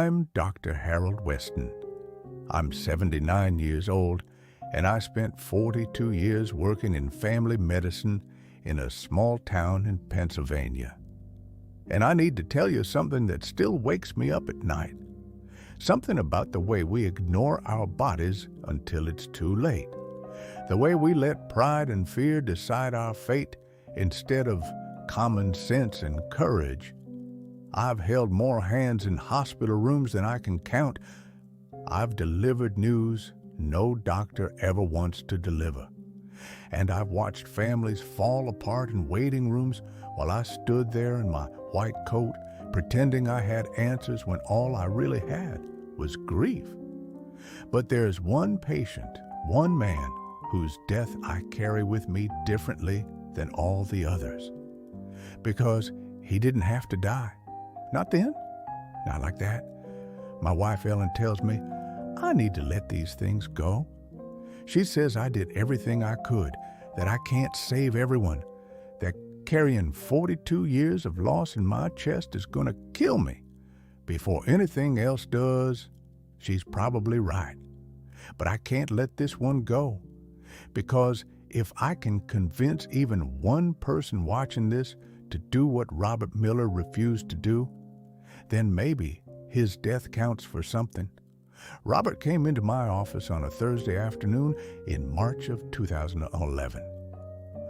I'm Dr. Harold Weston. I'm 79 years old, and I spent 42 years working in family medicine in a small town in Pennsylvania. And I need to tell you something that still wakes me up at night. Something about the way we ignore our bodies until it's too late. The way we let pride and fear decide our fate instead of common sense and courage. I've held more hands in hospital rooms than I can count. I've delivered news no doctor ever wants to deliver. And I've watched families fall apart in waiting rooms while I stood there in my white coat, pretending I had answers when all I really had was grief. But there's one patient, one man, whose death I carry with me differently than all the others. Because he didn't have to die. Not then, not like that. My wife Ellen tells me I need to let these things go. She says I did everything I could, that I can't save everyone, that carrying 42 years of loss in my chest is going to kill me. Before anything else does, she's probably right. But I can't let this one go, because if I can convince even one person watching this to do what Robert Miller refused to do, then maybe his death counts for something. Robert came into my office on a Thursday afternoon in March of 2011.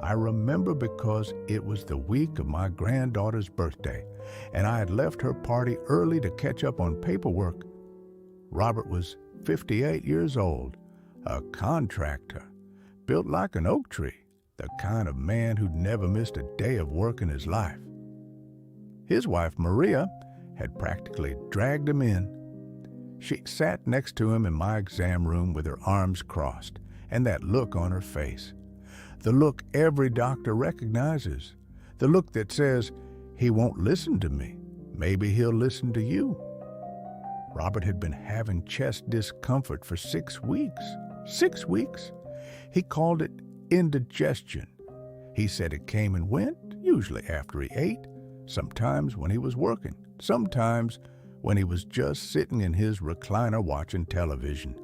I remember because it was the week of my granddaughter's birthday, and I had left her party early to catch up on paperwork. Robert was 58 years old, a contractor, built like an oak tree, the kind of man who'd never missed a day of work in his life. His wife, Maria, had practically dragged him in. She sat next to him in my exam room with her arms crossed and that look on her face. The look every doctor recognizes. The look that says, he won't listen to me. Maybe he'll listen to you. Robert had been having chest discomfort for 6 weeks. 6 weeks? He called it indigestion. He said it came and went, usually after he ate, sometimes when he was working, sometimes when he was just sitting in his recliner watching television.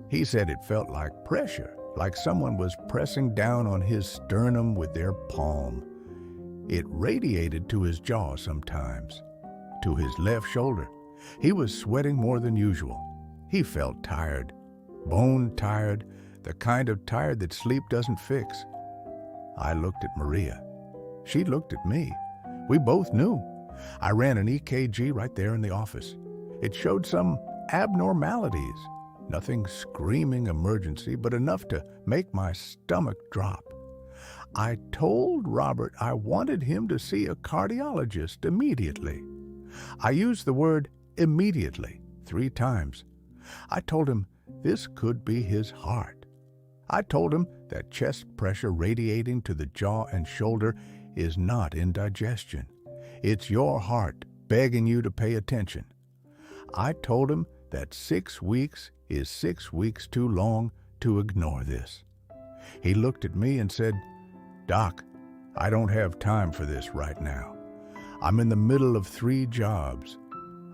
He said it felt like pressure, like someone was pressing down on his sternum with their palm. It radiated to his jaw sometimes, to his left shoulder. He was sweating more than usual. He felt tired, bone tired, the kind of tired that sleep doesn't fix. I looked at Maria. She looked at me. We both knew. I ran an EKG right there in the office. It showed some abnormalities. Nothing screaming emergency, but enough to make my stomach drop. I told Robert I wanted him to see a cardiologist immediately. I used the word immediately 3 times. I told him this could be his heart. I told him that chest pressure radiating to the jaw and shoulder is not indigestion. It's your heart begging you to pay attention. I told him that 6 weeks is 6 weeks too long to ignore this. He looked at me and said, "Doc, I don't have time for this right now. I'm in the middle of 3 jobs.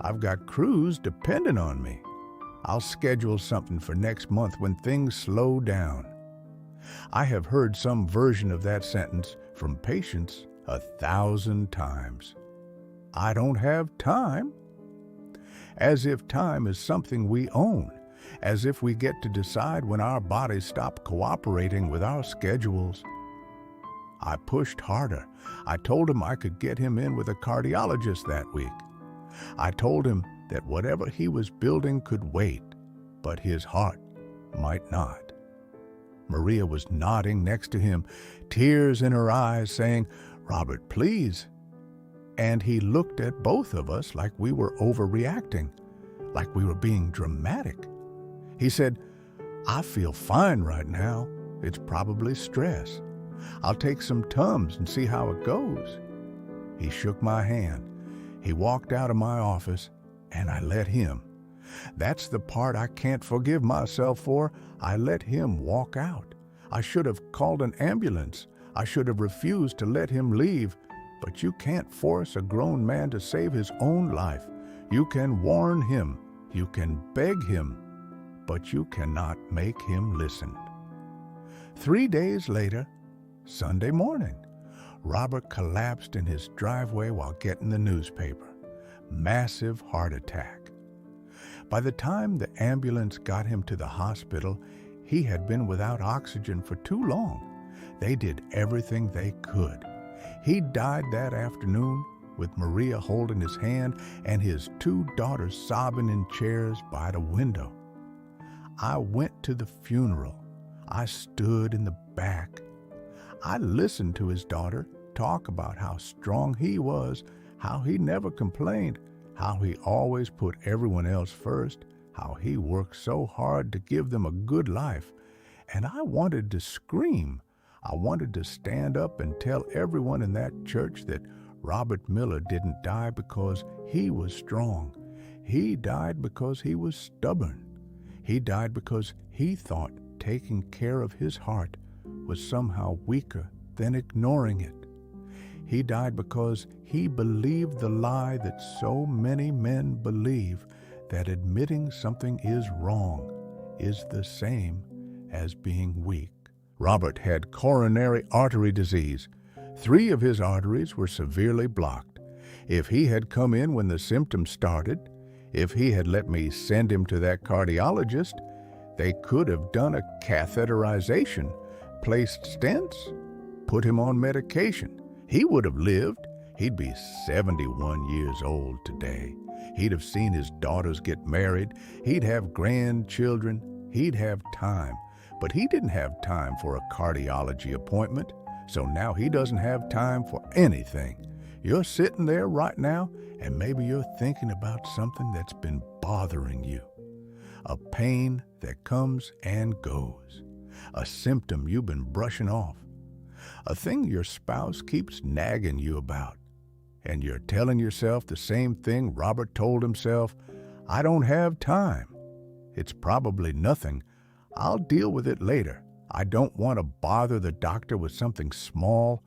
I've got crews depending on me. I'll schedule something for next month when things slow down." I have heard some version of that sentence from patients 1,000 times. I don't have time. As if time is something we own, as if we get to decide when our bodies stop cooperating with our schedules. I pushed harder. I told him I could get him in with a cardiologist that week. I told him that whatever he was building could wait, but his heart might not. Maria was nodding next to him, tears in her eyes, saying, "Robert, please." And he looked at both of us like we were overreacting, like we were being dramatic. He said, "I feel fine right now. It's probably stress. I'll take some Tums and see how it goes." He shook my hand. He walked out of my office, and I let him. That's the part I can't forgive myself for. I let him walk out. I should have called an ambulance. I should have refused to let him leave. But you can't force a grown man to save his own life. You can warn him, you can beg him, but you cannot make him listen. 3 days later, Sunday morning, Robert collapsed in his driveway while getting the newspaper. Massive heart attack. By the time the ambulance got him to the hospital, he had been without oxygen for too long. They did everything they could. He died that afternoon with Maria holding his hand and his 2 daughters sobbing in chairs by the window. I went to the funeral. I stood in the back. I listened to his daughter talk about how strong he was, how he never complained, how he always put everyone else first, how he worked so hard to give them a good life. And I wanted to scream. I wanted to stand up and tell everyone in that church that Robert Miller didn't die because he was strong. He died because he was stubborn. He died because he thought taking care of his heart was somehow weaker than ignoring it. He died because he believed the lie that so many men believe, that admitting something is wrong is the same as being weak. Robert had coronary artery disease. 3 of his arteries were severely blocked. If he had come in when the symptoms started, if he had let me send him to that cardiologist, they could have done a catheterization, placed stents, put him on medication. He would have lived. He'd be 71 years old today. He'd have seen his daughters get married. He'd have grandchildren. He'd have time. But he didn't have time for a cardiology appointment, so now he doesn't have time for anything. You're sitting there right now, and maybe you're thinking about something that's been bothering you. A pain that comes and goes. A symptom you've been brushing off. A thing your spouse keeps nagging you about. And you're telling yourself the same thing Robert told himself, I don't have time. It's probably nothing. I'll deal with it later. I don't want to bother the doctor with something small.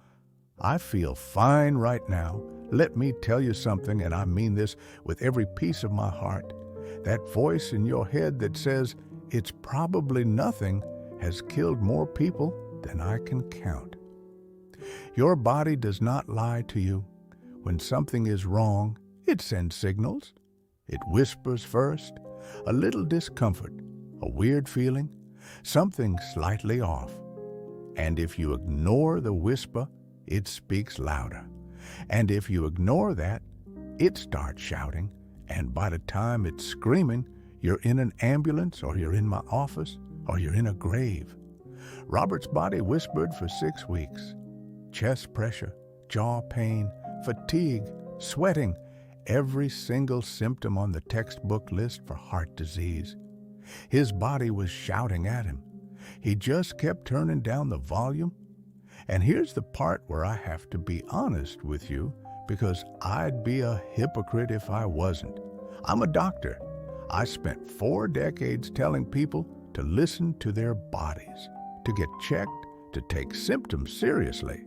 I feel fine right now. Let me tell you something, and I mean this with every piece of my heart. That voice in your head that says, it's probably nothing, has killed more people than I can count. Your body does not lie to you. When something is wrong, it sends signals. It whispers first, a little discomfort, a weird feeling, something slightly off. And if you ignore the whisper, it speaks louder. And if you ignore that, it starts shouting, and by the time it's screaming, you're in an ambulance, or you're in my office, or you're in a grave. Robert's body whispered for 6 weeks. Chest pressure, jaw pain, fatigue, sweating, every single symptom on the textbook list for heart disease. His body was shouting at him. He just kept turning down the volume. And here's the part where I have to be honest with you, because I'd be a hypocrite if I wasn't. I'm a doctor. I spent 4 decades telling people to listen to their bodies, to get checked, to take symptoms seriously.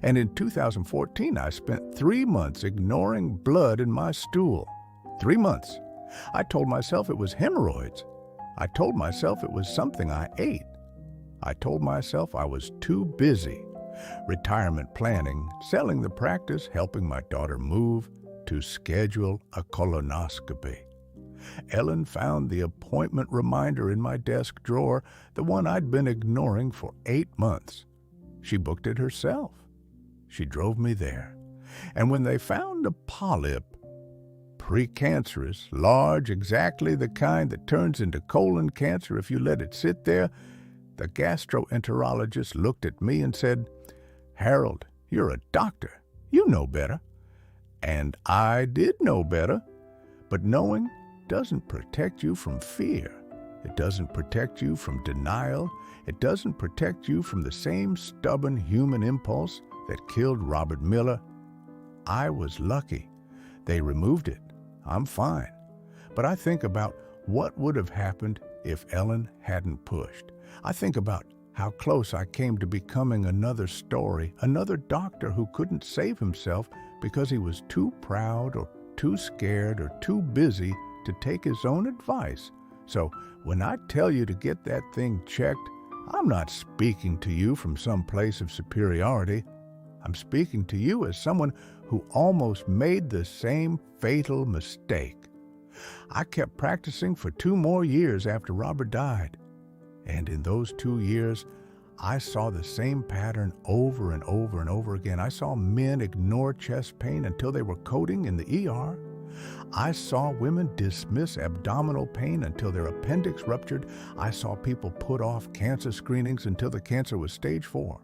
And in 2014, I spent 3 months ignoring blood in my stool. 3 months. I told myself it was hemorrhoids. I told myself it was something I ate. I told myself I was too busy. Retirement planning, selling the practice, helping my daughter move, to schedule a colonoscopy. Ellen found the appointment reminder in my desk drawer, the one I'd been ignoring for 8 months. She booked it herself. She drove me there. And when they found a polyp, precancerous, large, exactly the kind that turns into colon cancer if you let it sit there, the gastroenterologist looked at me and said, Harold, you're a doctor. You know better. And I did know better. But knowing doesn't protect you from fear. It doesn't protect you from denial. It doesn't protect you from the same stubborn human impulse that killed Robert Miller. I was lucky. They removed it. I'm fine. But I think about what would have happened if Ellen hadn't pushed. I think about how close I came to becoming another story, another doctor who couldn't save himself because he was too proud or too scared, or too busy to take his own advice. So when I tell you to get that thing checked, I'm not speaking to you from some place of superiority. I'm speaking to you as someone who almost made the same fatal mistake. I kept practicing for 2 more years after Robert died. And in those 2 years, I saw the same pattern over and over and over again. I saw men ignore chest pain until they were coding in the ER. I saw women dismiss abdominal pain until their appendix ruptured. I saw people put off cancer screenings until the cancer was stage 4.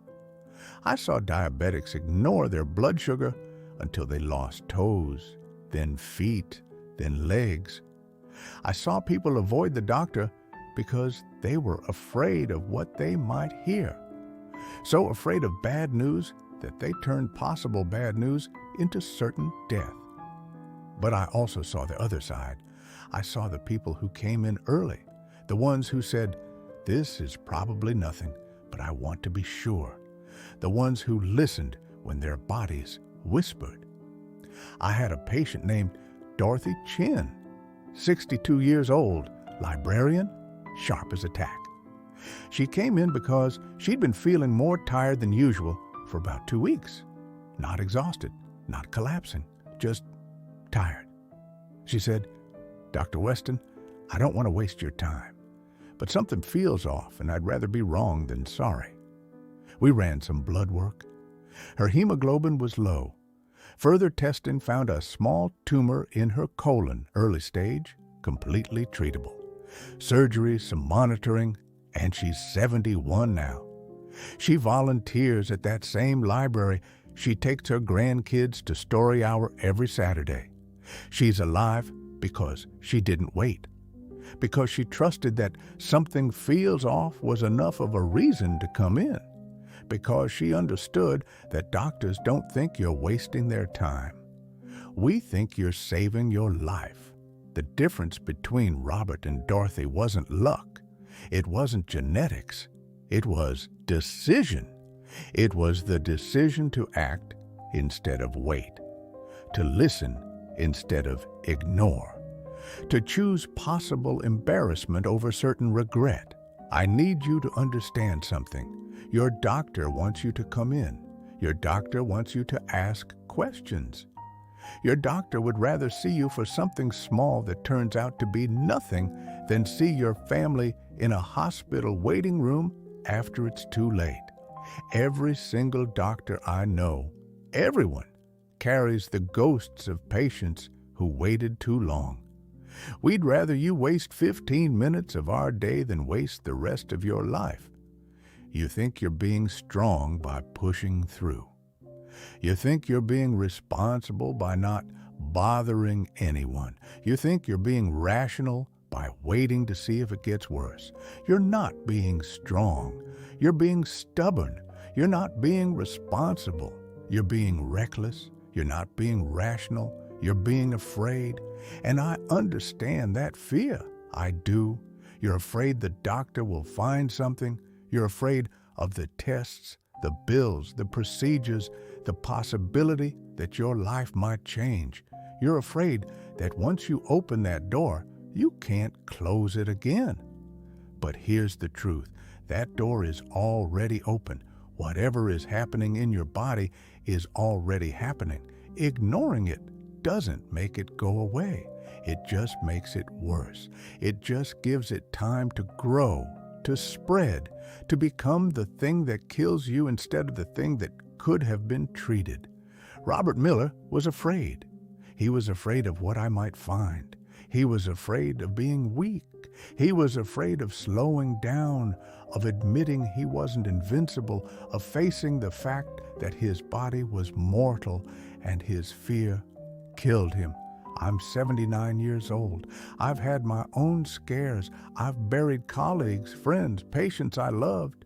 I saw diabetics ignore their blood sugar until they lost toes, then feet, then legs. I saw people avoid the doctor because they were afraid of what they might hear. So afraid of bad news that they turned possible bad news into certain death. But I also saw the other side. I saw the people who came in early, the ones who said, "This is probably nothing, but I want to be sure." The ones who listened when their bodies whispered. I had a patient named Dorothy Chin, 62 years old, librarian, sharp as a tack. She came in because she'd been feeling more tired than usual for about 2 weeks. Not exhausted, not collapsing, just tired. She said, "Dr. Weston, I don't want to waste your time, but something feels off and I'd rather be wrong than sorry." We ran some blood work. Her hemoglobin was low. Further testing found a small tumor in her colon, early stage, completely treatable. Surgery, some monitoring, and she's 71 now. She volunteers at that same library. She takes her grandkids to story hour every Saturday. She's alive because she didn't wait, because she trusted that something feels off was enough of a reason to come in, because she understood that doctors don't think you're wasting their time. We think you're saving your life. The difference between Robert and Dorothy wasn't luck. It wasn't genetics. It was decision. It was the decision to act instead of wait, to listen instead of ignore, to choose possible embarrassment over certain regret. I need you to understand something. Your doctor wants you to come in. Your doctor wants you to ask questions. Your doctor would rather see you for something small that turns out to be nothing than see your family in a hospital waiting room after it's too late. Every single doctor I know, everyone, carries the ghosts of patients who waited too long. We'd rather you waste 15 minutes of our day than waste the rest of your life. You think you're being strong by pushing through. You think you're being responsible by not bothering anyone. You think you're being rational by waiting to see if it gets worse. You're not being strong. You're being stubborn. You're not being responsible. You're being reckless. You're not being rational. You're being afraid. And I understand that fear. I do. You're afraid the doctor will find something. You're afraid of the tests, the bills, the procedures, the possibility that your life might change. You're afraid that once you open that door, you can't close it again. But here's the truth. That door is already open. Whatever is happening in your body is already happening. Ignoring it doesn't make it go away. It just makes it worse. It just gives it time to grow, to spread, to become the thing that kills you instead of the thing that could have been treated. Robert Miller was afraid. He was afraid of what I might find. He was afraid of being weak. He was afraid of slowing down, of admitting he wasn't invincible, of facing the fact that his body was mortal, and his fear killed him. I'm 79 years old. I've had my own scares. I've buried colleagues, friends, patients I loved.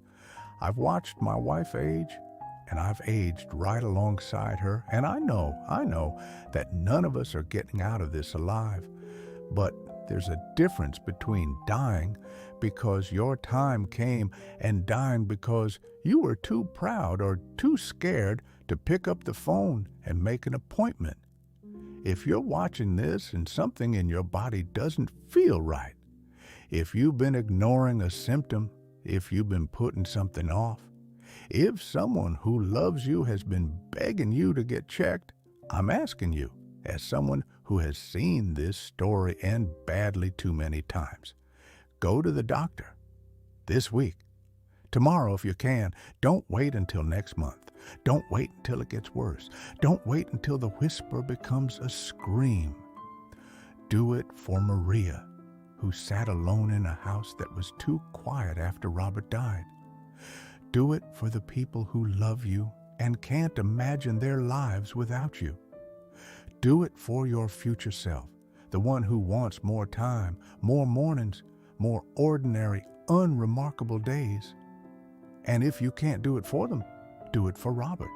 I've watched my wife age, and I've aged right alongside her. And I know that none of us are getting out of this alive. But there's a difference between dying because your time came and dying because you were too proud or too scared to pick up the phone and make an appointment. If you're watching this and something in your body doesn't feel right, if you've been ignoring a symptom, if you've been putting something off, if someone who loves you has been begging you to get checked, I'm asking you, as someone who has seen this story end badly too many times, go to the doctor this week. Tomorrow, if you can. Don't wait until next month. Don't wait until it gets worse. Don't wait until the whisper becomes a scream. Do it for Maria, who sat alone in a house that was too quiet after Robert died. Do it for the people who love you and can't imagine their lives without you. Do it for your future self, the one who wants more time, more mornings, more ordinary, unremarkable days. And if you can't do it for them, do it for Robert.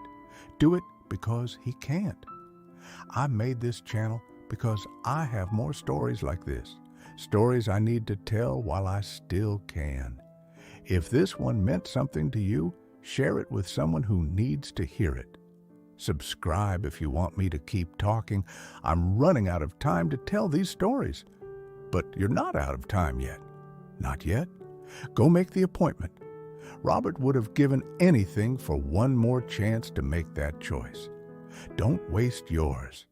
Do it because he can't. I made this channel because I have more stories like this, stories I need to tell while I still can. If this one meant something to you, share it with someone who needs to hear it. Subscribe if you want me to keep talking. I'm running out of time to tell these stories. But you're not out of time yet. Not yet. Go make the appointment. Robert would have given anything for one more chance to make that choice. Don't waste yours.